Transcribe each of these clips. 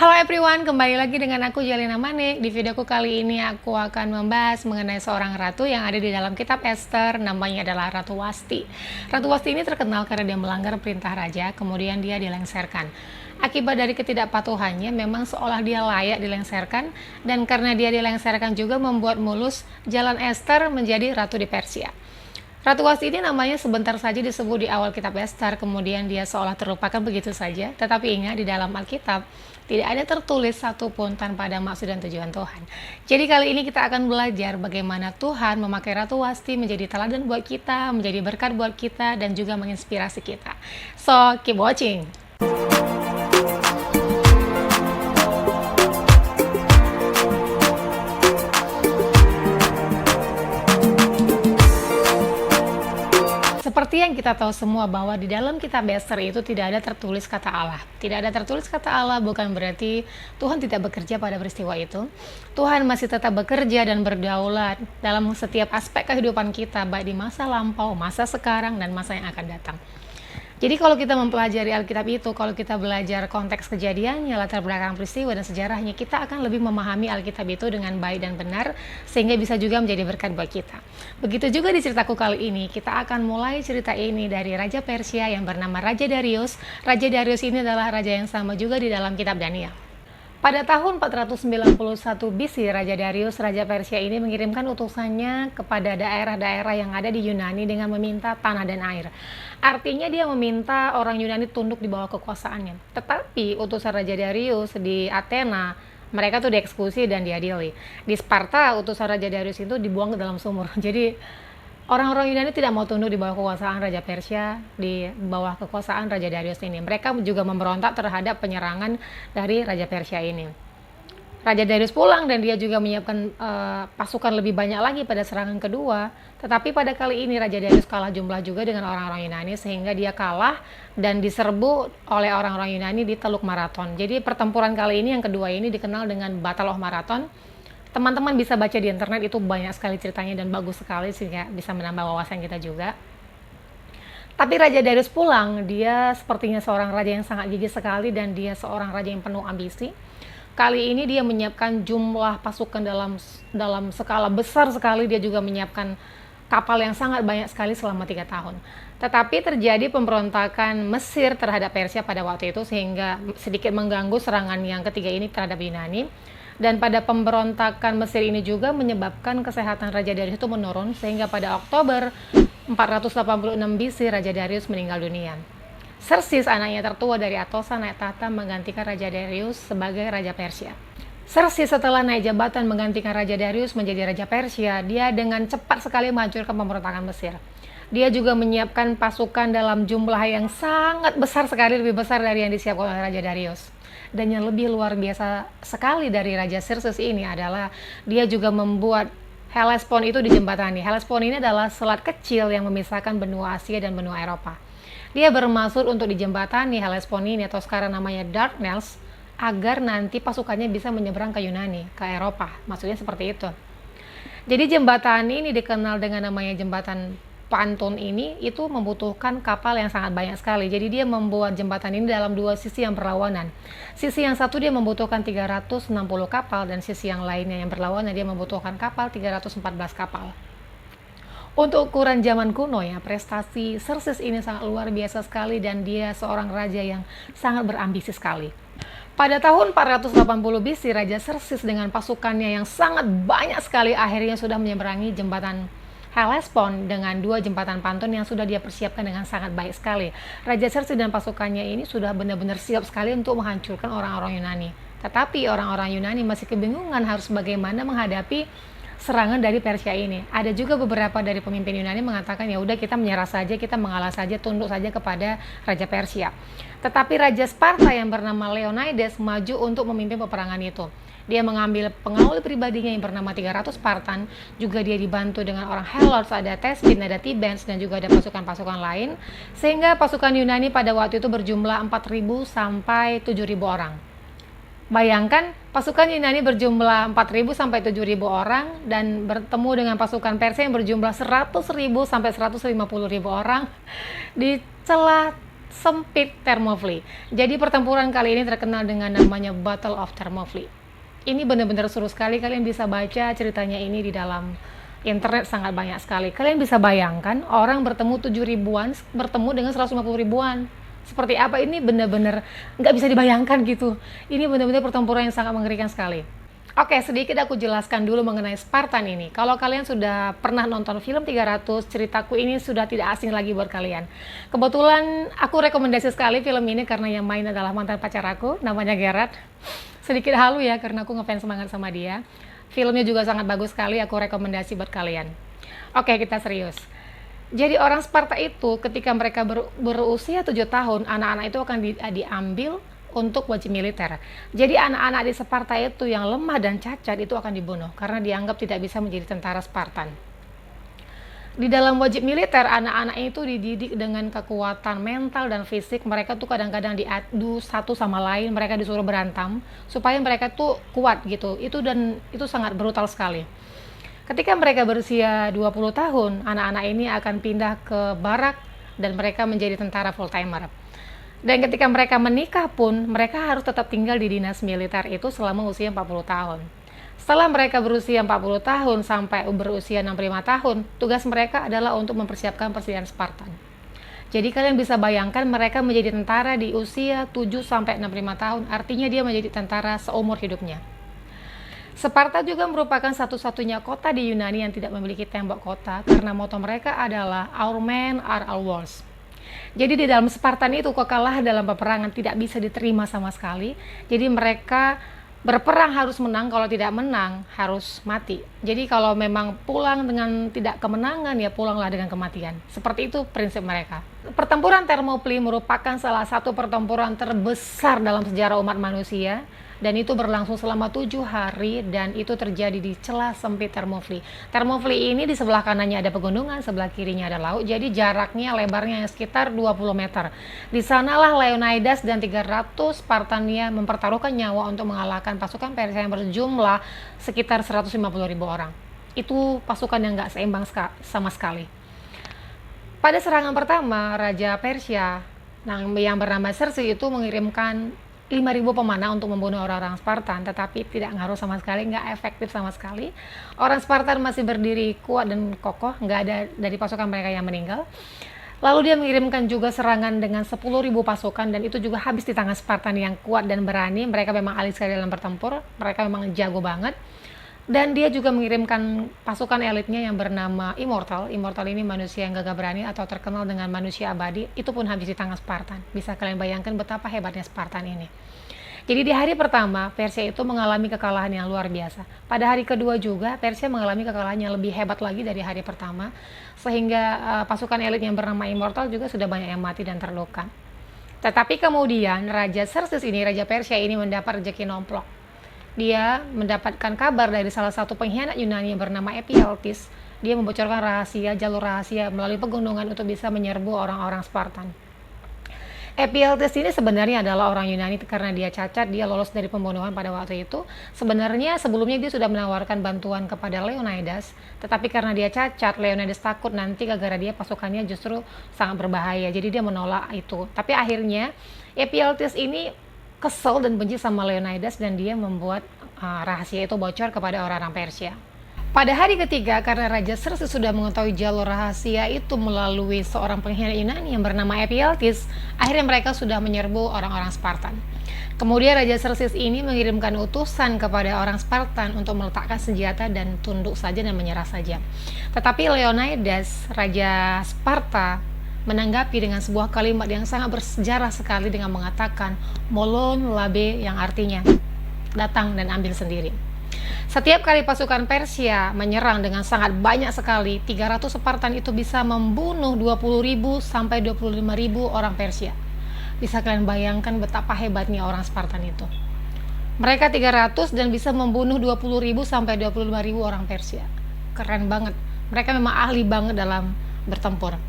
Halo everyone, kembali lagi dengan aku Jelena Manik. Di videoku kali ini aku akan membahas mengenai seorang ratu yang ada di dalam kitab Ester, namanya adalah Ratu Wasti. Ratu Wasti ini terkenal karena dia melanggar perintah raja, kemudian dia dilengserkan. Akibat dari ketidakpatuhannya, memang seolah dia layak dilengserkan, dan karena dia dilengserkan juga membuat mulus jalan Ester menjadi ratu di Persia. Ratu Wasti ini namanya sebentar saja disebut di awal kitab Ester, kemudian dia seolah terlupakan begitu saja. Tetapi ingat, di dalam Alkitab tidak ada tertulis satupun tanpa ada maksud dan tujuan Tuhan. Jadi kali ini kita akan belajar bagaimana Tuhan memakai Ratu Wasti menjadi teladan buat kita, menjadi berkat buat kita, dan juga menginspirasi kita. So, keep watching! Seperti yang kita tahu semua bahwa di dalam kitab Ester itu tidak ada tertulis kata Allah. Tidak ada tertulis kata Allah bukan berarti Tuhan tidak bekerja pada peristiwa itu. Tuhan masih tetap bekerja dan berdaulat dalam setiap aspek kehidupan kita, baik di masa lampau, masa sekarang, dan masa yang akan datang. Jadi kalau kita mempelajari Alkitab itu, kalau kita belajar konteks kejadiannya, latar belakang peristiwa dan sejarahnya, kita akan lebih memahami Alkitab itu dengan baik dan benar, sehingga bisa juga menjadi berkat buat kita. Begitu juga di ceritaku kali ini, kita akan mulai cerita ini dari Raja Persia yang bernama Raja Darius. Raja Darius ini adalah raja yang sama juga di dalam kitab Daniel. Pada tahun 491 BC, Raja Darius, Raja Persia ini mengirimkan utusannya kepada daerah-daerah yang ada di Yunani dengan meminta tanah dan air. Artinya dia meminta orang Yunani tunduk di bawah kekuasaannya. Tetapi utusan Raja Darius di Athena, mereka tuh dieksekusi dan diadili. Di Sparta, utusan Raja Darius itu dibuang ke dalam sumur. Jadi orang-orang Yunani tidak mau tunduk di bawah kekuasaan Raja Persia, di bawah kekuasaan Raja Darius ini. Mereka juga memberontak terhadap penyerangan dari Raja Persia ini. Raja Darius pulang dan dia juga menyiapkan pasukan lebih banyak lagi pada serangan kedua. Tetapi pada kali ini Raja Darius kalah jumlah juga dengan orang-orang Yunani, sehingga dia kalah dan diserbu oleh orang-orang Yunani di Teluk Marathon. Jadi pertempuran kali ini yang kedua ini dikenal dengan Battle of Marathon. Teman-teman bisa baca di internet, itu banyak sekali ceritanya dan bagus sekali sehingga bisa menambah wawasan kita juga. Tapi Raja Darius pulang, dia sepertinya seorang raja yang sangat gigih sekali dan dia seorang raja yang penuh ambisi. Kali ini dia menyiapkan jumlah pasukan dalam skala besar sekali. Dia juga menyiapkan kapal yang sangat banyak sekali selama 3 tahun. Tetapi terjadi pemberontakan Mesir terhadap Persia pada waktu itu, sehingga sedikit mengganggu serangan yang ketiga ini terhadap Yunani. Dan pada pemberontakan Mesir ini juga menyebabkan kesehatan Raja Darius itu menurun, sehingga pada Oktober 486 BC Raja Darius meninggal dunia. Xerxes, anaknya tertua dari Atosa, naik tahta menggantikan Raja Darius sebagai Raja Persia. Xerxes setelah naik jabatan menggantikan Raja Darius menjadi Raja Persia, dia dengan cepat sekali menghancurkan pemberontakan Mesir. Dia juga menyiapkan pasukan dalam jumlah yang sangat besar sekali, lebih besar dari yang disiapkan oleh Raja Darius. Dan yang lebih luar biasa sekali dari Raja Xerxes ini adalah dia juga membuat Hellespont itu dijembatani. Hellespont ini adalah selat kecil yang memisahkan benua Asia dan benua Eropa. Dia bermaksud untuk dijembatani Hellespont ini, atau sekarang namanya Dardanelles, agar nanti pasukannya bisa menyeberang ke Yunani, ke Eropa. Maksudnya seperti itu. Jadi jembatan ini dikenal dengan namanya jembatan Pantun ini, itu membutuhkan kapal yang sangat banyak sekali. Jadi dia membuat jembatan ini dalam dua sisi yang berlawanan. Sisi yang satu dia membutuhkan 360 kapal, dan sisi yang lainnya yang berlawanan dia membutuhkan kapal 314 kapal. Untuk ukuran zaman kuno ya, prestasi Xerxes ini sangat luar biasa sekali, dan dia seorang raja yang sangat berambisi sekali. Pada tahun 480 BC, Raja Xerxes dengan pasukannya yang sangat banyak sekali akhirnya sudah menyeberangi jembatan Hellespont dengan dua jembatan Pantun yang sudah dia persiapkan dengan sangat baik sekali. Raja Xerxes dan pasukannya ini sudah benar-benar siap sekali untuk menghancurkan orang-orang Yunani. Tetapi orang-orang Yunani masih kebingungan harus bagaimana menghadapi serangan dari Persia ini. Ada juga beberapa dari pemimpin Yunani mengatakan, ya udah kita menyerah saja, kita mengalah saja, tunduk saja kepada Raja Persia. Tetapi Raja Sparta yang bernama Leonidas maju untuk memimpin peperangan itu. Dia mengambil pengawal pribadinya yang bernama 300 Spartan, juga dia dibantu dengan orang Helots, ada Thespin, ada Thebans, dan juga ada pasukan-pasukan lain, sehingga pasukan Yunani pada waktu itu berjumlah 4.000 sampai 7.000 orang. Bayangkan, pasukan Yunani berjumlah 4.000 sampai 7.000 orang dan bertemu dengan pasukan Persia yang berjumlah 100.000 sampai 150.000 orang di celah sempit Thermopylae. Jadi pertempuran kali ini terkenal dengan namanya Battle of Thermopylae. Ini benar-benar seru sekali, kalian bisa baca ceritanya ini di dalam internet, sangat banyak sekali. Kalian bisa bayangkan orang bertemu 7 ribuan bertemu dengan 150 ribuan. Seperti apa ini, benar-benar nggak bisa dibayangkan gitu. Ini benar-benar pertempuran yang sangat mengerikan sekali. Oke, sedikit aku jelaskan dulu mengenai Spartan ini. Kalau kalian sudah pernah nonton film 300, ceritaku ini sudah tidak asing lagi buat kalian. Kebetulan aku rekomendasi sekali film ini karena yang main adalah mantan pacar aku, namanya Gerard. Sedikit halu ya, karena aku ngefans banget sama dia. Filmnya juga sangat bagus sekali, aku rekomendasi buat kalian. Oke, kita serius. Jadi orang Sparta itu ketika mereka berusia 7 tahun, anak-anak itu akan diambil untuk wajib militer. Jadi anak-anak di Sparta itu yang lemah dan cacat itu akan dibunuh karena dianggap tidak bisa menjadi tentara Spartan. Di dalam wajib militer, anak-anak itu dididik dengan kekuatan mental dan fisik. Mereka tuh kadang-kadang diadu satu sama lain, mereka disuruh berantem supaya mereka tuh kuat gitu. Itu sangat brutal sekali. Ketika mereka berusia 20 tahun, anak-anak ini akan pindah ke barak dan mereka menjadi tentara full timer. Dan ketika mereka menikah pun, mereka harus tetap tinggal di dinas militer itu selama usia 40 tahun. Setelah mereka berusia 40 tahun sampai berusia 65 tahun, tugas mereka adalah untuk mempersiapkan persediaan Spartan. Jadi kalian bisa bayangkan mereka menjadi tentara di usia 7 sampai 65 tahun, artinya dia menjadi tentara seumur hidupnya. Sparta juga merupakan satu-satunya kota di Yunani yang tidak memiliki tembok kota karena moto mereka adalah Our Men Are Our Walls. Jadi di dalam Spartan itu kekalahan dalam peperangan tidak bisa diterima sama sekali. Jadi mereka berperang harus menang, kalau tidak menang harus mati. Jadi kalau memang pulang dengan tidak kemenangan, ya pulanglah dengan kematian. Seperti itu prinsip mereka. Pertempuran Thermopylae merupakan salah satu pertempuran terbesar dalam sejarah umat manusia. Dan itu berlangsung selama 7 hari dan itu terjadi di celah sempit Thermopylae. Thermopylae ini di sebelah kanannya ada pegunungan, sebelah kirinya ada laut. Jadi jaraknya lebarnya sekitar 20 meter. Di sanalah Leonidas dan 300 Spartania mempertaruhkan nyawa untuk mengalahkan pasukan Persia yang berjumlah sekitar 150.000 orang. Itu pasukan yang nggak seimbang sama sekali. Pada serangan pertama, Raja Persia yang bernama Xerxes itu mengirimkan 5.000 pemanah untuk membunuh orang-orang Spartan, tetapi tidak ngaruh sama sekali, nggak efektif sama sekali. Orang Spartan masih berdiri kuat dan kokoh, nggak ada dari pasukan mereka yang meninggal. Lalu dia mengirimkan juga serangan dengan 10.000 pasukan dan itu juga habis di tangan Spartan yang kuat dan berani. Mereka memang ahli sekali dalam bertempur, mereka memang jago banget. Dan dia juga mengirimkan pasukan elitnya yang bernama Immortal. Immortal ini manusia yang gagah berani atau terkenal dengan manusia abadi. Itu pun habis di tangan Spartan. Bisa kalian bayangkan betapa hebatnya Spartan ini. Jadi di hari pertama, Persia itu mengalami kekalahan yang luar biasa. Pada hari kedua juga, Persia mengalami kekalahan yang lebih hebat lagi dari hari pertama. Sehingga pasukan elit yang bernama Immortal juga sudah banyak yang mati dan terluka. Tetapi kemudian, Raja Xerxes ini, Raja Persia ini mendapat rezeki nomplok. Dia mendapatkan kabar dari salah satu pengkhianat Yunani yang bernama Ephialtes. Dia membocorkan jalur rahasia melalui pegunungan untuk bisa menyerbu orang-orang Spartan. Ephialtes ini sebenarnya adalah orang Yunani karena dia cacat, dia lolos dari pembunuhan pada waktu itu. Sebenarnya sebelumnya dia sudah menawarkan bantuan kepada Leonidas, tetapi karena dia cacat, Leonidas takut nanti gara-gara dia pasukannya justru sangat berbahaya, jadi dia menolak itu. Tapi akhirnya Ephialtes ini kesel dan benci sama Leonidas dan dia membuat rahasia itu bocor kepada orang-orang Persia. Pada hari ketiga, karena Raja Xerxes sudah mengetahui jalur rahasia itu melalui seorang pengkhianat Yunani yang bernama Ephialtes, akhirnya mereka sudah menyerbu orang-orang Spartan. Kemudian Raja Xerxes ini mengirimkan utusan kepada orang Spartan untuk meletakkan senjata dan tunduk saja dan menyerah saja. Tetapi Leonidas, Raja Sparta, menanggapi dengan sebuah kalimat yang sangat bersejarah sekali dengan mengatakan molon labe, yang artinya datang dan ambil sendiri. Setiap kali pasukan Persia menyerang dengan sangat banyak sekali, 300 Spartan itu bisa membunuh 20.000 sampai 25.000 orang Persia. Bisa kalian bayangkan betapa hebatnya orang Spartan itu. Mereka 300 dan bisa membunuh 20.000 sampai 25.000 orang Persia. Keren banget. Mereka memang ahli banget dalam bertempur.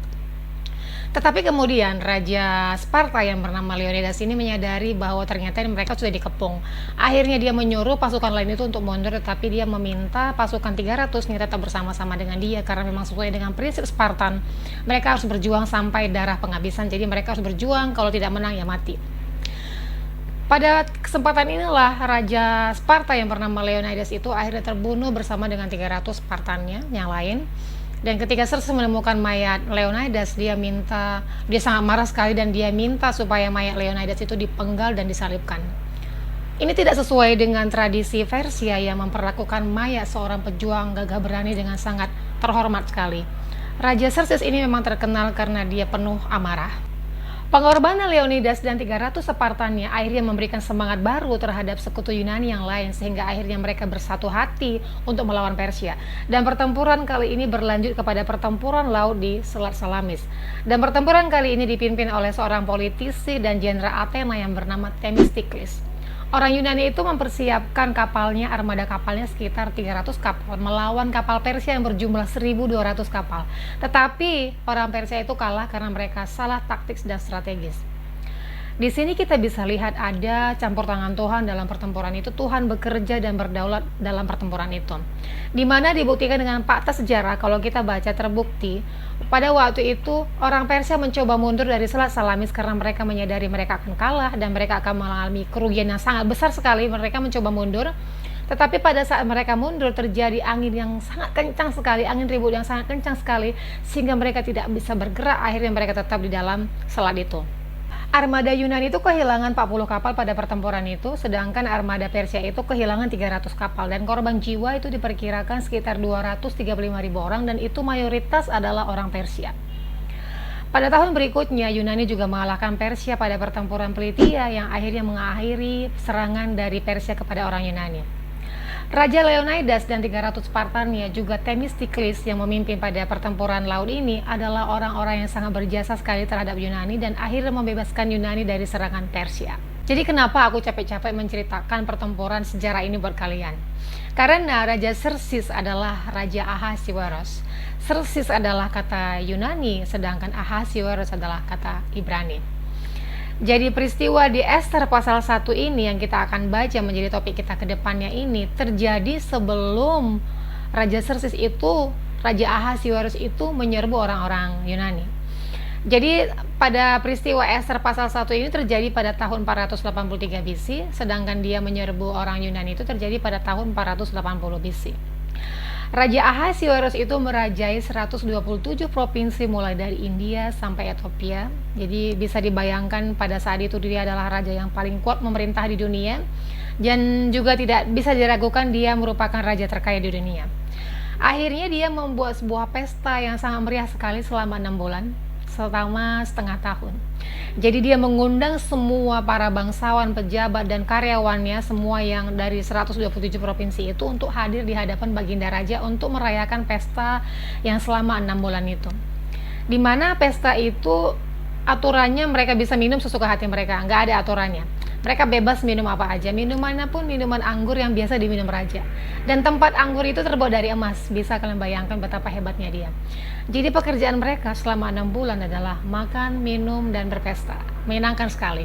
Tetapi kemudian Raja Sparta yang bernama Leonidas ini menyadari bahwa ternyata mereka sudah dikepung. Akhirnya dia menyuruh pasukan lain itu untuk mundur, tetapi dia meminta pasukan 300 ini tetap bersama-sama dengan dia karena memang sesuai dengan prinsip Spartan. Mereka harus berjuang sampai darah penghabisan, jadi mereka harus berjuang, kalau tidak menang ya mati. Pada kesempatan inilah Raja Sparta yang bernama Leonidas itu akhirnya terbunuh bersama dengan 300 Spartannya yang lain. Dan ketika Xerxes menemukan mayat Leonidas, dia sangat marah sekali dan dia minta supaya mayat Leonidas itu dipenggal dan disalibkan. Ini tidak sesuai dengan tradisi Persia yang memperlakukan mayat seorang pejuang gagah berani dengan sangat terhormat sekali. Raja Xerxes ini memang terkenal karena dia penuh amarah. Pengorbanan Leonidas dan 300 Spartannya akhirnya memberikan semangat baru terhadap sekutu Yunani yang lain, sehingga akhirnya mereka bersatu hati untuk melawan Persia. Dan pertempuran kali ini berlanjut kepada pertempuran laut di Selat Salamis. Dan pertempuran kali ini dipimpin oleh seorang politisi dan jenderal Athena yang bernama Themistokles. Orang Yunani itu mempersiapkan kapalnya, armada kapalnya sekitar 300 kapal melawan kapal Persia yang berjumlah 1.200 kapal. Tetapi orang Persia itu kalah karena mereka salah taktik dan strategis. Di sini kita bisa lihat ada campur tangan Tuhan dalam pertempuran itu. Tuhan bekerja dan berdaulat dalam pertempuran itu. Di mana dibuktikan dengan fakta sejarah, kalau kita baca terbukti pada waktu itu orang Persia mencoba mundur dari Selat Salamis karena mereka menyadari mereka akan kalah dan mereka akan mengalami kerugian yang sangat besar sekali. Mereka mencoba mundur, tetapi pada saat mereka mundur terjadi angin yang sangat kencang sekali, angin ribut yang sangat kencang sekali, sehingga mereka tidak bisa bergerak. Akhirnya mereka tetap di dalam selat itu. Armada Yunani itu kehilangan 40 kapal pada pertempuran itu, sedangkan armada Persia itu kehilangan 300 kapal, dan korban jiwa itu diperkirakan sekitar 235.000 orang, dan itu mayoritas adalah orang Persia. Pada tahun berikutnya, Yunani juga mengalahkan Persia pada pertempuran Plataea yang akhirnya mengakhiri serangan dari Persia kepada orang Yunani. Raja Leonidas dan 300 Spartannya juga Themistokles yang memimpin pada pertempuran laut ini adalah orang-orang yang sangat berjasa sekali terhadap Yunani dan akhirnya membebaskan Yunani dari serangan Persia. Jadi kenapa aku capek-capek menceritakan pertempuran sejarah ini buat kalian? Karena Raja Xerxes adalah Raja Ahasiweros. Xerxes adalah kata Yunani, sedangkan Ahasiweros adalah kata Ibrani. Jadi peristiwa di Ester pasal 1 ini yang kita akan baca menjadi topik kita ke depannya ini terjadi sebelum Raja Xerxes itu, Raja Ahasiweros itu menyerbu orang-orang Yunani. Jadi pada peristiwa Ester pasal 1 ini terjadi pada tahun 483 BC, sedangkan dia menyerbu orang Yunani itu terjadi pada tahun 480 BC. Raja Ahasiweros itu merajai 127 provinsi mulai dari India sampai Ethiopia. Jadi bisa dibayangkan pada saat itu dia adalah raja yang paling kuat memerintah di dunia, dan juga tidak bisa diragukan dia merupakan raja terkaya di dunia. Akhirnya dia membuat sebuah pesta yang sangat meriah sekali selama 6 bulan, selama setengah tahun. Jadi dia mengundang semua para bangsawan, pejabat, dan karyawannya, semua yang dari 127 provinsi itu untuk hadir di hadapan Baginda Raja untuk merayakan pesta yang selama 6 bulan itu. Dimana pesta itu aturannya mereka bisa minum sesuka hati mereka, nggak ada aturannya. Mereka bebas minum apa aja, minumannya pun minuman anggur yang biasa diminum raja. Dan tempat anggur itu terbuat dari emas, bisa kalian bayangkan betapa hebatnya dia. Jadi pekerjaan mereka selama 6 bulan adalah makan, minum, dan berpesta. Menyenangkan sekali.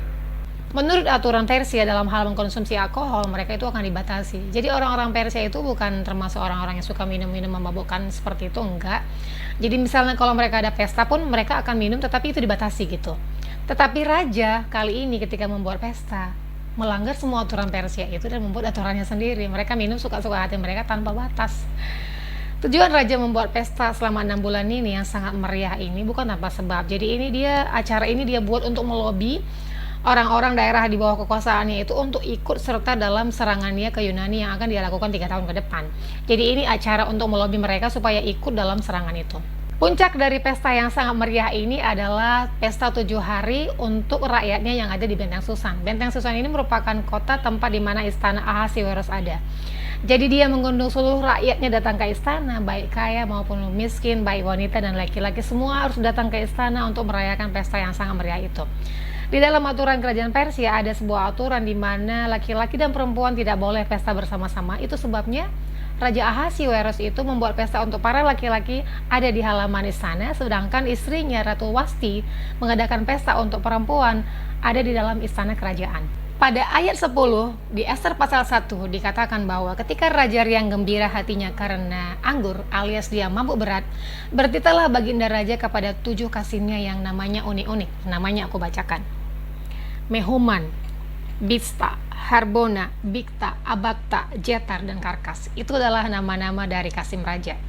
Menurut aturan Persia dalam hal mengkonsumsi alkohol, mereka itu akan dibatasi. Jadi orang-orang Persia itu bukan termasuk orang-orang yang suka minum-minum memabukkan seperti itu, enggak. Jadi misalnya kalau mereka ada pesta pun mereka akan minum, tetapi itu dibatasi gitu. Tetapi raja kali ini ketika membuat pesta melanggar semua aturan Persia itu dan membuat aturannya sendiri. Mereka minum suka-suka hati mereka tanpa batas. Tujuan raja membuat pesta selama 6 bulan ini yang sangat meriah ini bukan tanpa sebab. Jadi acara ini dia buat untuk melobi orang-orang daerah di bawah kekuasaannya itu untuk ikut serta dalam serangannya ke Yunani yang akan dia lakukan 3 tahun ke depan. Jadi ini acara untuk melobi mereka supaya ikut dalam serangan itu. Puncak dari pesta yang sangat meriah ini adalah pesta 7 hari untuk rakyatnya yang ada di Benteng Susan. Benteng Susan ini merupakan kota tempat di mana istana Ahasiweros ada. Jadi dia mengundang seluruh rakyatnya datang ke istana, baik kaya maupun miskin, baik wanita dan laki-laki, semua harus datang ke istana untuk merayakan pesta yang sangat meriah itu. Di dalam aturan kerajaan Persia ada sebuah aturan di mana laki-laki dan perempuan tidak boleh pesta bersama-sama. Itu sebabnya Raja Ahasiweros itu membuat pesta untuk para laki-laki ada di halaman istana, sedangkan istrinya Ratu Wasti mengadakan pesta untuk perempuan ada di dalam istana kerajaan. Pada ayat 10 di Ester pasal 1 dikatakan bahwa ketika raja riang gembira hatinya karena anggur alias dia mabuk berat, bertitalah baginda raja kepada 7 kasihnya yang namanya unik-unik. Namanya aku bacakan. Mehuman, Bista, Harbona, Bikta, Abakta, Jetar, dan Karkas. Itu adalah nama-nama dari Kasim Raja.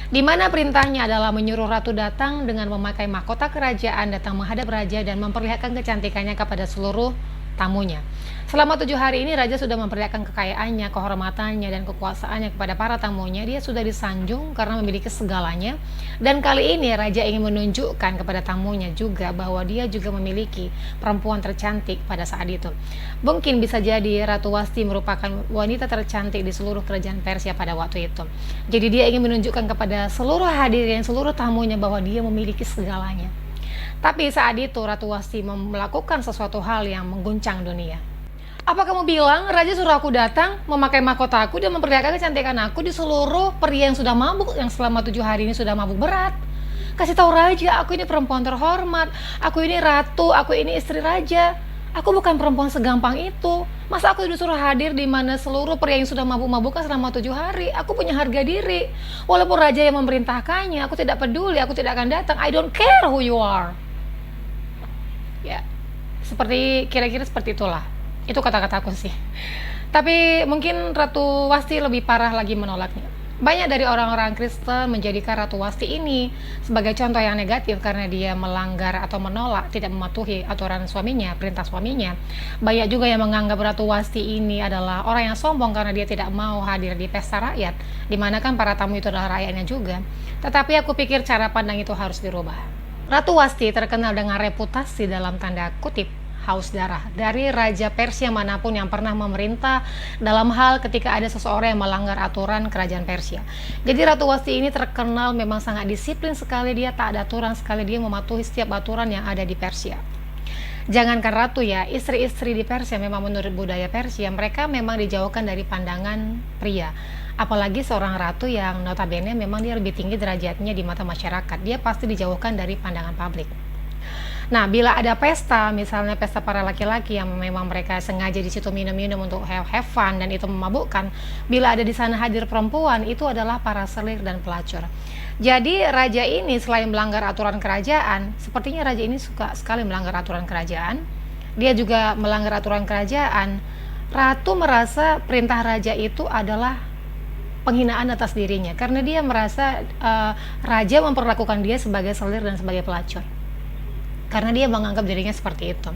Di mana perintahnya adalah menyuruh ratu datang dengan memakai mahkota kerajaan, datang menghadap raja dan memperlihatkan kecantikannya kepada seluruh tamunya. Selama 7 hari ini raja sudah memperlihatkan kekayaannya, kehormatannya, dan kekuasaannya kepada para tamunya. Dia sudah disanjung karena memiliki segalanya. Dan kali ini raja ingin menunjukkan kepada tamunya juga bahwa dia juga memiliki perempuan tercantik pada saat itu. Mungkin bisa jadi Ratu Wasti merupakan wanita tercantik di seluruh kerajaan Persia pada waktu itu. Jadi dia ingin menunjukkan kepada seluruh hadirin, seluruh tamunya bahwa dia memiliki segalanya. Tapi saat itu Ratu Wasti melakukan sesuatu hal yang mengguncang dunia. Apa kamu bilang raja suruh aku datang memakai mahkotaku dan memperlihatkan kecantikan aku di seluruh pria yang sudah mabuk, yang selama 7 hari ini sudah mabuk berat? Kasih tahu raja, aku ini perempuan terhormat, aku ini ratu, aku ini istri raja. Aku bukan perempuan segampang itu. Masa aku disuruh hadir di mana seluruh pria yang sudah mabuk-mabukan selama 7 hari? Aku punya harga diri. Walaupun raja yang memerintahkannya, aku tidak peduli, aku tidak akan datang. I don't care who you are. Ya, kira-kira seperti itulah. Itu kata-kataku sih. Tapi mungkin Ratu Wasti lebih parah lagi menolaknya. Banyak dari orang-orang Kristen menjadikan Ratu Wasti ini sebagai contoh yang negatif karena dia melanggar atau menolak, tidak mematuhi aturan suaminya, perintah suaminya. Banyak juga yang menganggap Ratu Wasti ini adalah orang yang sombong karena dia tidak mau hadir di pesta rakyat, dimana kan para tamu itu adalah rakyatnya juga. Tetapi aku pikir cara pandang itu harus dirubah. Ratu Wasti terkenal dengan reputasi dalam tanda kutip haus darah dari raja Persia manapun yang pernah memerintah dalam hal ketika ada seseorang yang melanggar aturan kerajaan Persia. Jadi Ratu Wasti ini terkenal memang sangat disiplin sekali, dia tak ada aturan sekali, dia mematuhi setiap aturan yang ada di Persia. Jangankan ratu ya, istri-istri di Persia memang menurut budaya Persia mereka memang dijauhkan dari pandangan pria. Apalagi seorang ratu yang notabene memang dia lebih tinggi derajatnya di mata masyarakat, dia pasti dijauhkan dari pandangan publik. Nah, bila ada pesta, misalnya pesta para laki-laki yang memang mereka sengaja di situ minum-minum untuk have fun dan itu memabukkan, bila ada di sana hadir perempuan, itu adalah para selir dan pelacur. Jadi raja ini selain melanggar aturan kerajaan, sepertinya raja ini suka sekali melanggar aturan kerajaan. Dia juga melanggar aturan kerajaan. Ratu merasa perintah raja itu adalah penghinaan atas dirinya karena dia merasa raja memperlakukan dia sebagai selir dan sebagai pelacur. Karena dia menganggap dirinya seperti itu.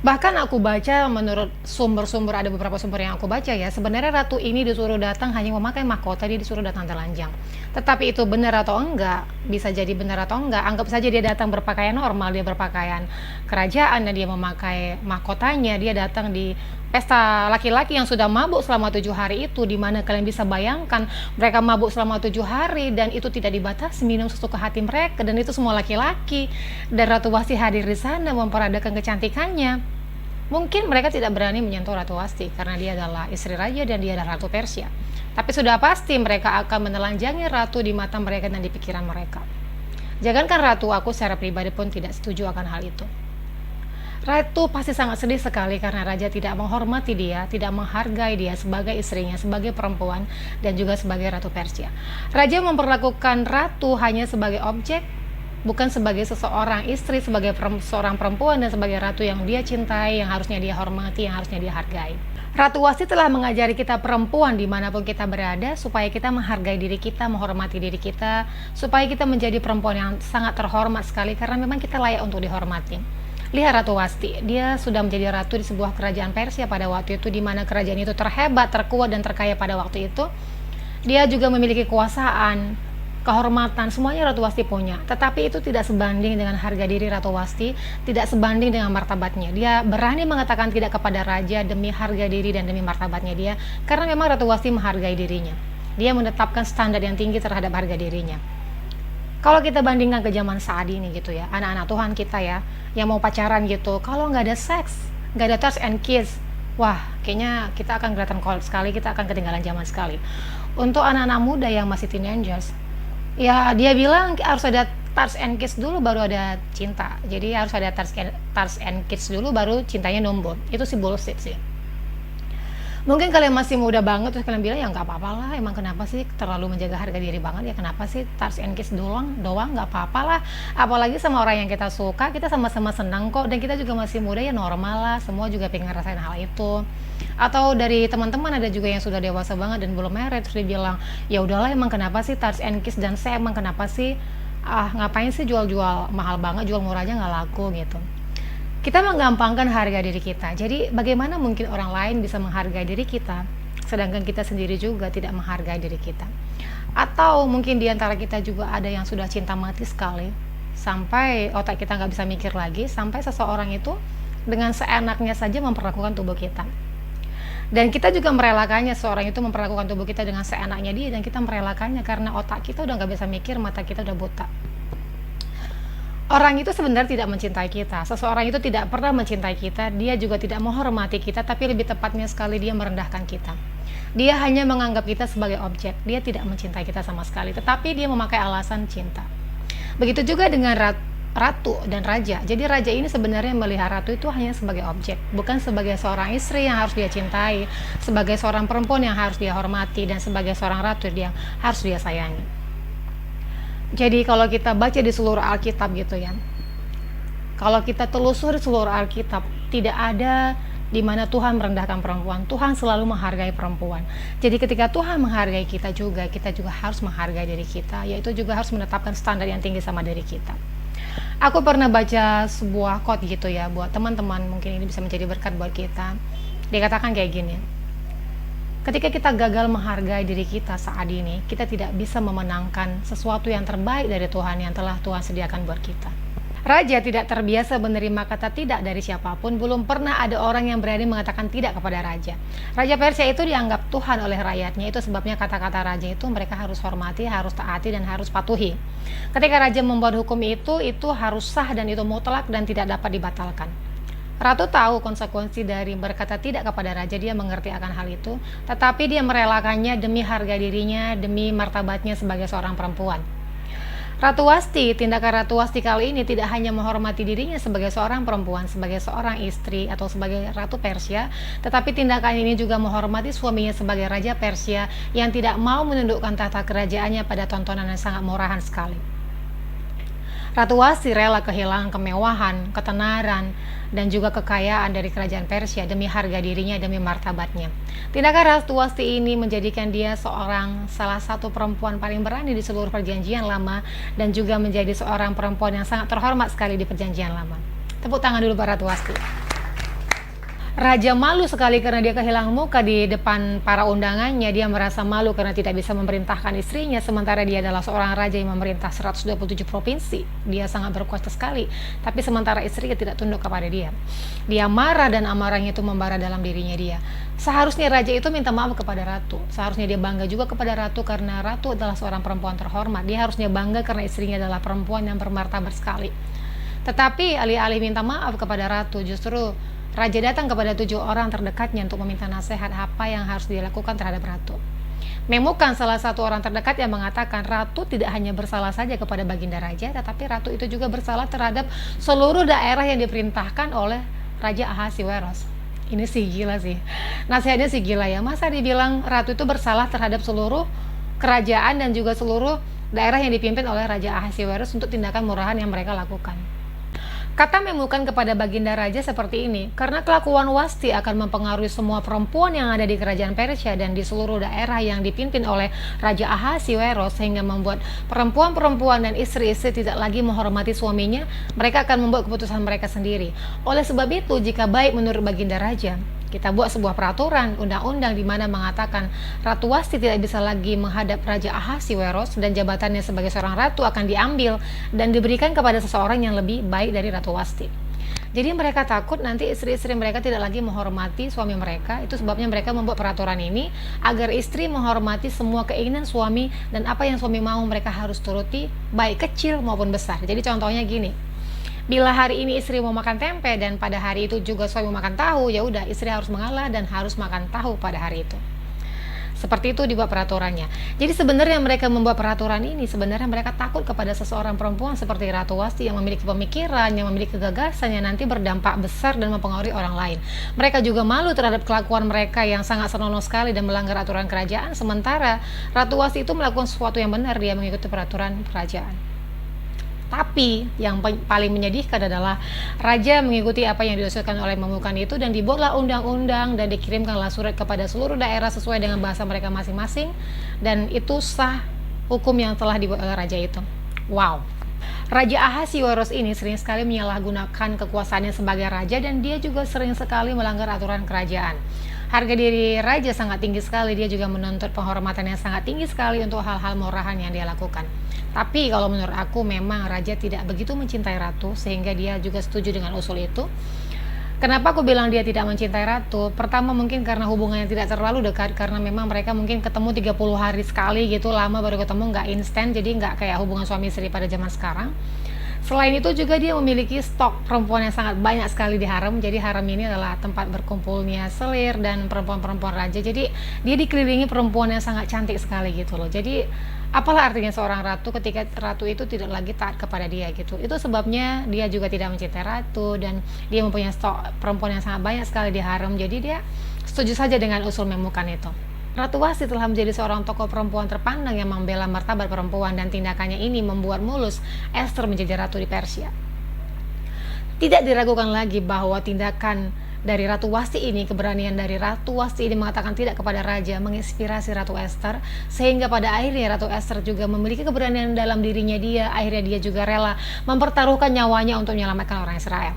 Bahkan aku baca menurut sumber-sumber, ada beberapa sumber yang aku baca ya, sebenarnya ratu ini disuruh datang hanya memakai mahkota, dia disuruh datang telanjang. Tetapi itu benar atau enggak, bisa jadi benar atau enggak, anggap saja dia datang berpakaian normal, dia berpakaian kerajaan dan dia memakai mahkotanya, dia datang di pesta laki-laki yang sudah mabuk selama 7 hari itu, dimana kalian bisa bayangkan mereka mabuk selama 7 hari dan itu tidak dibatasi minum sesuka hati mereka, dan itu semua laki-laki, dan Ratu Wasti hadir di sana memperadakan kecantikannya. Mungkin mereka tidak berani menyentuh Ratu Wasti karena dia adalah istri raja dan dia adalah Ratu Persia. Tapi sudah pasti mereka akan menelanjangi ratu di mata mereka dan di pikiran mereka. Jangankan ratu, aku secara pribadi pun tidak setuju akan hal itu. Ratu pasti sangat sedih sekali karena raja tidak menghormati dia, tidak menghargai dia sebagai istrinya, sebagai perempuan, dan juga sebagai Ratu Persia. Raja memperlakukan ratu hanya sebagai objek, bukan sebagai seseorang istri, sebagai seorang perempuan dan sebagai ratu yang dia cintai, yang harusnya dia hormati, yang harusnya dia hargai. Ratu Wasti telah mengajari kita perempuan dimanapun kita berada supaya kita menghargai diri kita, menghormati diri kita, supaya kita menjadi perempuan yang sangat terhormat sekali karena memang kita layak untuk dihormati. Lihat Ratu Wasti, dia sudah menjadi ratu di sebuah kerajaan Persia pada waktu itu, di mana kerajaan itu terhebat, terkuat, dan terkaya pada waktu itu. Dia juga memiliki kekuasaan, kehormatan, semuanya Ratu Wasti punya. Tetapi itu tidak sebanding dengan harga diri Ratu Wasti, tidak sebanding dengan martabatnya. Dia berani mengatakan tidak kepada raja demi harga diri dan demi martabatnya dia, karena memang Ratu Wasti menghargai dirinya. Dia menetapkan standar yang tinggi terhadap harga dirinya. Kalau kita bandingkan ke zaman saat ini gitu ya, anak-anak Tuhan kita ya, yang mau pacaran gitu, kalau nggak ada seks, nggak ada touch and kiss, Wah, kayaknya kita akan kelihatan kolot sekali, kita akan ketinggalan zaman sekali. Untuk anak-anak muda yang masih teenagers, ya dia bilang harus ada touch and kiss dulu baru ada cinta. Jadi harus ada touch and kiss dulu baru cintanya numbuh. Itu sih bullshit sih. Mungkin kalian masih muda banget terus kalian bilang ya nggak apa-apa lah, emang kenapa sih terlalu menjaga harga diri banget, ya kenapa sih touch and kiss doang nggak apa-apa lah, apalagi sama orang yang kita suka, kita sama-sama senang kok, dan kita juga masih muda, ya normal lah, semua juga pengen ngerasain hal itu. Atau dari teman-teman ada juga yang sudah dewasa banget dan belum married terus dia bilang ya udahlah, emang kenapa sih touch and kiss dan saya emang kenapa sih, ngapain sih jual-jual mahal banget, jual murahnya nggak laku gitu. Kita menggampangkan harga diri kita. Jadi bagaimana mungkin orang lain bisa menghargai diri kita, sedangkan kita sendiri juga tidak menghargai diri kita. Atau mungkin di antara kita juga ada yang sudah cinta mati sekali, sampai otak kita nggak bisa mikir lagi, sampai seseorang itu dengan seenaknya saja memperlakukan tubuh kita. Dan kita juga merelakannya, seorang itu memperlakukan tubuh kita dengan seenaknya dia, dan kita merelakannya karena otak kita udah nggak bisa mikir, mata kita udah buta. Orang itu sebenarnya tidak mencintai kita. Seseorang itu tidak pernah mencintai kita. Dia juga tidak menghormati kita, tapi lebih tepatnya sekali dia merendahkan kita. Dia hanya menganggap kita sebagai objek. Dia tidak mencintai kita sama sekali, tetapi dia memakai alasan cinta. Begitu juga dengan ratu dan raja. Jadi raja ini sebenarnya melihat ratu itu hanya sebagai objek, bukan sebagai seorang istri yang harus dia cintai, sebagai seorang perempuan yang harus dia hormati, dan sebagai seorang ratu yang harus dia sayangi. Jadi kalau kita baca di seluruh Alkitab gitu ya, kalau kita telusuri seluruh Alkitab, tidak ada di mana Tuhan merendahkan perempuan. Tuhan selalu menghargai perempuan. Jadi ketika Tuhan menghargai kita juga harus menghargai diri kita, yaitu juga harus menetapkan standar yang tinggi sama diri kita. Aku pernah baca sebuah quote gitu ya, buat teman-teman, mungkin ini bisa menjadi berkat buat kita. Dikatakan kayak gini, ketika kita gagal menghargai diri kita saat ini, kita tidak bisa memenangkan sesuatu yang terbaik dari Tuhan yang telah Tuhan sediakan buat kita. Raja tidak terbiasa menerima kata tidak dari siapapun. Belum pernah ada orang yang berani mengatakan tidak kepada raja. Raja Persia itu dianggap Tuhan oleh rakyatnya. Itu sebabnya kata-kata raja itu mereka harus hormati, harus taati, dan harus patuhi. Ketika raja membuat hukum itu harus sah dan itu mutlak dan tidak dapat dibatalkan. Ratu tahu konsekuensi dari berkata tidak kepada raja, dia mengerti akan hal itu, tetapi dia merelakannya demi harga dirinya, demi martabatnya sebagai seorang perempuan. Ratu Wasti, tindakan Ratu Wasti kali ini tidak hanya menghormati dirinya sebagai seorang perempuan, sebagai seorang istri atau sebagai Ratu Persia, tetapi tindakan ini juga menghormati suaminya sebagai Raja Persia yang tidak mau menundukkan tahta kerajaannya pada tontonan yang sangat murahan sekali. Ratu Wasti rela kehilangan kemewahan, ketenaran, dan juga kekayaan dari kerajaan Persia demi harga dirinya, demi martabatnya. Tindakan Ratu Wasti ini menjadikan dia salah satu perempuan paling berani di seluruh perjanjian lama, dan juga menjadi seorang perempuan yang sangat terhormat sekali di perjanjian lama. Tepuk tangan dulu buat Ratu Wasti. Raja malu sekali karena dia kehilangan muka di depan para undangannya. Dia merasa malu karena tidak bisa memerintahkan istrinya, sementara dia adalah seorang raja yang memerintah 127 provinsi. Dia sangat berkuasa sekali, tapi sementara istrinya tidak tunduk kepada dia. Dia marah dan amarahnya itu membara dalam dirinya dia. Seharusnya raja itu minta maaf kepada ratu. Seharusnya dia bangga juga kepada ratu karena ratu adalah seorang perempuan terhormat. Dia harusnya bangga karena istrinya adalah perempuan yang bermartabat sekali. Tetapi alih-alih minta maaf kepada ratu, justru raja datang kepada 7 orang terdekatnya untuk meminta nasihat apa yang harus dilakukan terhadap ratu. Memukan salah satu orang terdekat yang mengatakan ratu tidak hanya bersalah saja kepada baginda raja, tetapi ratu itu juga bersalah terhadap seluruh daerah yang diperintahkan oleh Raja Ahasiweros. Ini sih gila sih. Nasihatnya sih gila ya. Masa dibilang ratu itu bersalah terhadap seluruh kerajaan dan juga seluruh daerah yang dipimpin oleh Raja Ahasiweros untuk tindakan murahan yang mereka lakukan. Kata Memukan kepada baginda raja seperti ini, karena kelakuan Wasti akan mempengaruhi semua perempuan yang ada di kerajaan Persia dan di seluruh daerah yang dipimpin oleh Raja Ahasiweros, sehingga membuat perempuan-perempuan dan istri-istri tidak lagi menghormati suaminya. Mereka akan membuat keputusan mereka sendiri. Oleh sebab itu, jika baik menurut baginda raja, kita buat sebuah peraturan undang-undang di mana mengatakan Ratu Wasti tidak bisa lagi menghadap Raja Ahasiweros dan jabatannya sebagai seorang ratu akan diambil dan diberikan kepada seseorang yang lebih baik dari Ratu Wasti. Jadi mereka takut nanti istri-istri mereka tidak lagi menghormati suami mereka. Itu sebabnya mereka membuat peraturan ini agar istri menghormati semua keinginan suami, dan apa yang suami mau mereka harus turuti, baik kecil maupun besar. Jadi contohnya gini, Bila hari ini istri mau makan tempe dan pada hari itu juga suami mau makan tahu, ya udah istri harus mengalah dan harus makan tahu pada hari itu. Seperti itu dibuat peraturannya. Jadi sebenarnya mereka membuat peraturan ini, sebenarnya mereka takut kepada seseorang perempuan seperti Ratu Wasti yang memiliki pemikiran, yang memiliki gagasan yang nanti berdampak besar dan mempengaruhi orang lain. Mereka juga malu terhadap kelakuan mereka yang sangat senonoh sekali dan melanggar aturan kerajaan, sementara Ratu Wasti itu melakukan sesuatu yang benar, dia mengikuti peraturan kerajaan. Tapi yang paling menyedihkan adalah raja mengikuti apa yang diusulkan oleh Memukan itu dan dibuatlah undang-undang dan dikirimkanlah surat kepada seluruh daerah sesuai dengan bahasa mereka masing-masing, dan itu sah hukum yang telah dibuat oleh raja itu. Wow. Raja Ahasiweros ini sering sekali menyalahgunakan kekuasaannya sebagai raja dan dia juga sering sekali melanggar aturan kerajaan. Harga diri raja sangat tinggi sekali, dia juga menuntut penghormatan yang sangat tinggi sekali untuk hal-hal murahan yang dia lakukan. Tapi kalau menurut aku memang raja tidak begitu mencintai ratu sehingga dia juga setuju dengan usul itu. Kenapa aku bilang dia tidak mencintai ratu? Pertama mungkin karena hubungannya tidak terlalu dekat, karena memang mereka mungkin ketemu 30 hari sekali gitu, lama baru ketemu, nggak instan, jadi nggak kayak hubungan suami istri pada zaman sekarang. Selain itu juga dia memiliki stok perempuan yang sangat banyak sekali di harem. Jadi harem ini adalah tempat berkumpulnya selir dan perempuan-perempuan raja. Jadi dia dikelilingi perempuan yang sangat cantik sekali gitu loh. Jadi apalah artinya seorang ratu ketika ratu itu tidak lagi taat kepada dia gitu. Itu sebabnya dia juga tidak mencintai ratu dan dia mempunyai stok perempuan yang sangat banyak sekali di harem. Jadi dia setuju saja dengan usul Memukan itu. Ratu Wasti telah menjadi seorang tokoh perempuan terpandang yang membela martabat perempuan, dan tindakannya ini membuat mulus Ester menjadi ratu di Persia. Tidak diragukan lagi bahwa tindakan dari Ratu Wasti ini, keberanian dari Ratu Wasti ini mengatakan tidak kepada raja, menginspirasi Ratu Ester, sehingga pada akhirnya Ratu Ester juga memiliki keberanian dalam dirinya dia. Akhirnya dia juga rela mempertaruhkan nyawanya untuk menyelamatkan orang Israel.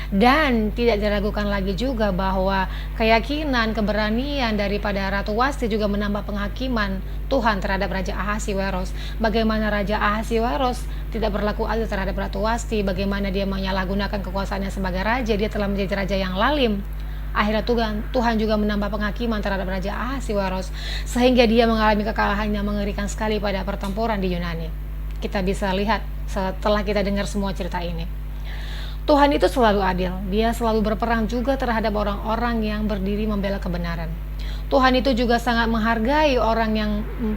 Dan tidak diragukan lagi juga bahwa keyakinan, keberanian daripada Ratu Wasti juga menambah penghakiman Tuhan terhadap Raja Ahasiweros. Bagaimana Raja Ahasiweros tidak berlaku adil terhadap Ratu Wasti, bagaimana dia menyalahgunakan kekuasaannya sebagai raja, dia telah menjadi raja yang lalim. Akhirnya Tuhan juga menambah penghakiman terhadap Raja Ahasiweros sehingga dia mengalami kekalahan yang mengerikan sekali pada pertempuran di Yunani. Kita bisa lihat setelah kita dengar semua cerita ini. Tuhan itu selalu adil, dia selalu berperang juga terhadap orang-orang yang berdiri membela kebenaran. Tuhan itu juga sangat menghargai orang yang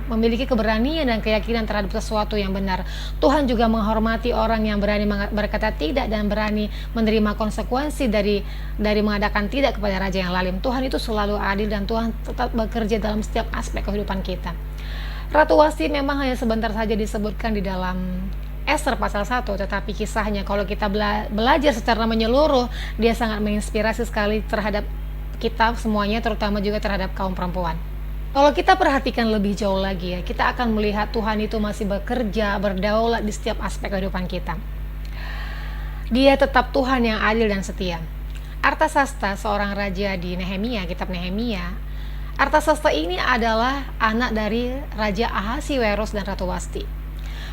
memiliki keberanian dan keyakinan terhadap sesuatu yang benar. Tuhan juga menghormati orang yang berani berkata tidak dan berani menerima konsekuensi dari mengadakan tidak kepada raja yang lalim. Tuhan itu selalu adil dan Tuhan tetap bekerja dalam setiap aspek kehidupan kita. Ratu Wasti memang hanya sebentar saja disebutkan di dalam Ester pasal 1, tetapi kisahnya kalau kita belajar secara menyeluruh, dia sangat menginspirasi sekali terhadap kita semuanya, terutama juga terhadap kaum perempuan. Kalau kita perhatikan lebih jauh lagi ya, kita akan melihat Tuhan itu masih bekerja, berdaulat di setiap aspek kehidupan kita. Dia tetap Tuhan yang adil dan setia. Artasasta, seorang raja di Nehemia, kitab Nehemia. Artasasta ini adalah anak dari Raja Ahasiweros dan Ratu Wasti.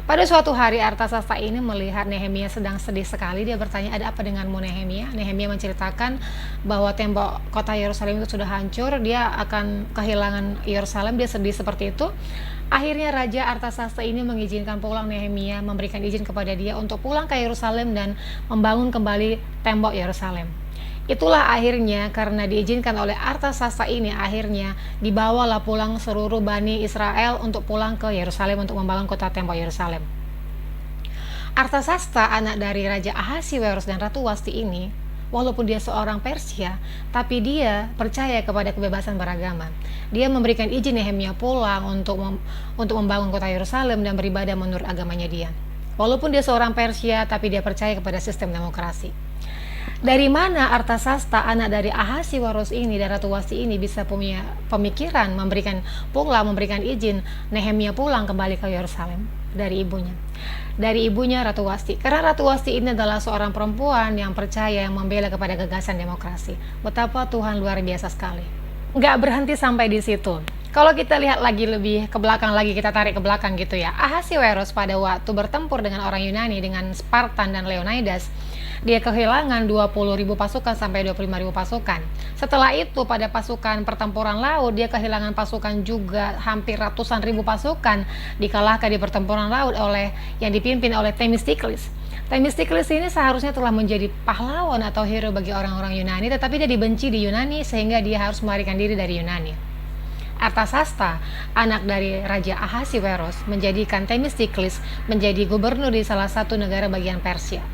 Pada suatu hari Artasasta ini melihat Nehemia sedang sedih sekali. Dia bertanya, ada apa denganmu Nehemia? Nehemia menceritakan bahwa tembok kota Yerusalem itu sudah hancur, dia akan kehilangan Yerusalem, dia sedih seperti itu. Akhirnya Raja Artasasta ini mengizinkan pulang Nehemia, memberikan izin kepada dia untuk pulang ke Yerusalem dan membangun kembali tembok Yerusalem. Itulah akhirnya karena diizinkan oleh Artasasta ini, akhirnya dibawalah pulang seluruh Bani Israel untuk pulang ke Yerusalem untuk membangun kota tembok Yerusalem. Artasasta, anak dari Raja Ahasiweros dan Ratu Wasti ini, walaupun dia seorang Persia, tapi dia percaya kepada kebebasan beragama. Dia memberikan izin Nehemia pulang untuk membangun kota Yerusalem dan beribadah menurut agamanya dia. Walaupun dia seorang Persia, tapi dia percaya kepada sistem demokrasi. Dari mana Artasasta, anak dari Ahasiweros ini dan Ratu Wasti ini bisa punya pemikiran memberikan izin Nehemia pulang kembali ke Yerusalem? Dari ibunya Ratu Wasti. Karena Ratu Wasti ini adalah seorang perempuan yang percaya, yang membela kepada gagasan demokrasi. Betapa Tuhan luar biasa sekali. Nggak berhenti sampai di situ. Kalau kita lihat lagi lebih ke belakang lagi, kita tarik ke belakang gitu ya. Ahasiweros pada waktu bertempur dengan orang Yunani, dengan Spartan dan Leonidas, dia kehilangan 20.000 pasukan sampai 25.000 pasukan. Setelah itu pada pasukan pertempuran laut dia kehilangan pasukan juga hampir ratusan ribu pasukan, dikalahkan di pertempuran laut oleh yang dipimpin oleh Themistokles. Themistokles ini seharusnya telah menjadi pahlawan atau hero bagi orang-orang Yunani, tetapi dia dibenci di Yunani sehingga dia harus melarikan diri dari Yunani. Artasasta, anak dari Raja Ahasiweros, menjadikan Themistokles menjadi gubernur di salah satu negara bagian Persia.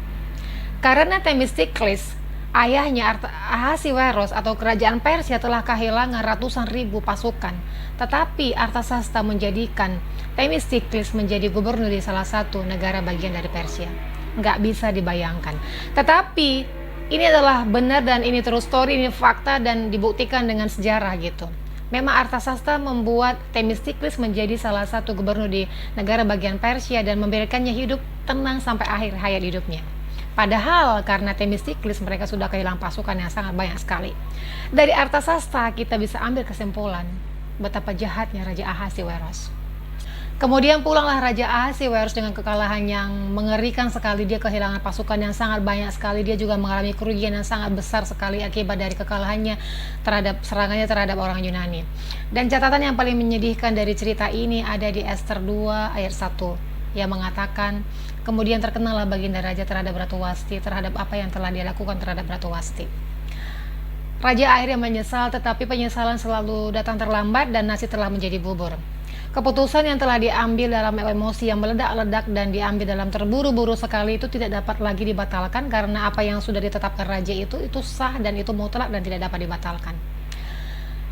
Karena Themistokles, ayahnya Ahasiweros atau kerajaan Persia telah kehilangan ratusan ribu pasukan, tetapi Artasasta menjadikan Themistokles menjadi gubernur di salah satu negara bagian dari Persia. Nggak bisa dibayangkan. Tetapi ini adalah benar dan ini true story, ini fakta dan dibuktikan dengan sejarah gitu. Memang Artasasta membuat Themistokles menjadi salah satu gubernur di negara bagian Persia dan membiarkannya hidup tenang sampai akhir hayat hidupnya. Padahal karena Themistokles mereka sudah kehilangan pasukan yang sangat banyak sekali. Dari Artasasta kita bisa ambil kesimpulan betapa jahatnya Raja Ahasiweros. Kemudian pulanglah Raja Ahasiweros dengan kekalahan yang mengerikan sekali. Dia kehilangan pasukan yang sangat banyak sekali. Dia juga mengalami kerugian yang sangat besar sekali akibat dari kekalahannya terhadap serangannya terhadap orang Yunani. Dan catatan yang paling menyedihkan dari cerita ini ada di Ester 2 ayat 1 yang mengatakan, kemudian terkenallah baginda raja terhadap Ratu Wasti, terhadap apa yang telah dia lakukan terhadap Ratu Wasti. Raja akhirnya menyesal, tetapi penyesalan selalu datang terlambat dan nasi telah menjadi bubur. Keputusan yang telah diambil dalam emosi yang meledak-ledak dan diambil dalam terburu-buru sekali itu tidak dapat lagi dibatalkan, karena apa yang sudah ditetapkan raja itu sah dan itu mutlak dan tidak dapat dibatalkan.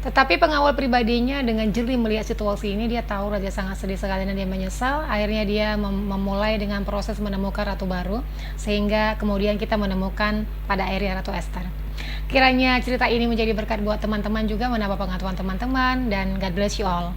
Tetapi pengawal pribadinya dengan jeli melihat situasi ini, dia tahu raja sangat sedih sekali dan dia menyesal. Akhirnya dia memulai dengan proses menemukan ratu baru, sehingga kemudian kita menemukan pada akhirnya Ratu Ester. Kiranya cerita ini menjadi berkat buat teman-teman juga, menambah pengetahuan teman-teman, dan God bless you all.